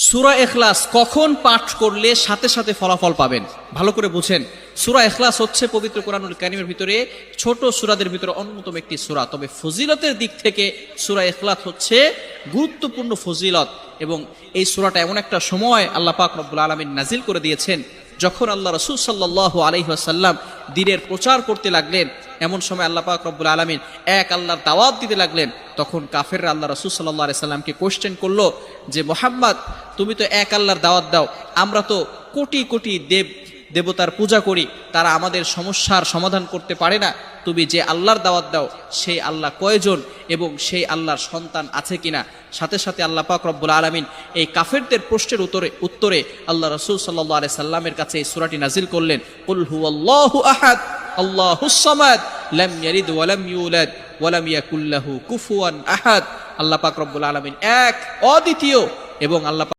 সূরা ইখলাস কখন পাঠ করলে সাথে সাথে ফলাফল পাবেন? ভালো করে বুঝেন। সূরা ইখলাস হচ্ছে পবিত্র কোরআনুল কারীমের ভিতরে ছোট সূরাদের ভিতরে অন্যতম একটি সূরা। তবে ফজিলতের দিক থেকে সূরা ইখলাস হচ্ছে গুরুত্বপূর্ণ ফজিলত, এবং এই সূরাটা এমন একটা সময় আল্লাহ পাক রব্বুল আলামিন নাজিল করে দিয়েছেন যখন আল্লাহ রাসূল সাল্লাল্লাহু আলাইহি ওয়াসাল্লাম দ্বীনের প্রচার করতে লাগলেন। এমন সময় আল্লাহ পাক রব্বুল আলামিন এক আল্লাহর দাওয়াত দিতে লাগলেন। তখন কাফেররা আল্লাহ রাসূল সাল্লাল্লাহু আলাইহি সাল্লামকে কোশ্চেন করলো যে, মুহাম্মদ, তুমি তো এক আল্লাহর দাওয়াত দাও, আমরা তো কোটি কোটি দেবতার পূজা করি, তারা আমাদের সমস্যার সমাধান করতে পারে না। তুমি যে আল্লাহর দাওয়াত দাও সেই আল্লাহ কয়জন এবং সেই আল্লাহর সন্তান আছে কিনা? সাথে সাথে আল্লাহ পাক রব্বুল আলামিন এই কাফেরদের প্রশ্নের উত্তরে আল্লাহ রাসূল সাল্লাল্লাহু আলাইহি সাল্লামের কাছে এই সূরাটি নাজিল করলেন, কুল হুয়াল্লাহু আহাদ আল্লাহুস সামাদ লাম ইয়ালিদ ওয়া লাম ইউলাদ ওয়া লাম ইয়াকুল লাহু কুফুয়ান আহাদ। আল্লাহ পাক রব্বুল আলামিন এক, অদ্বিতীয়, এবং আল্লাহ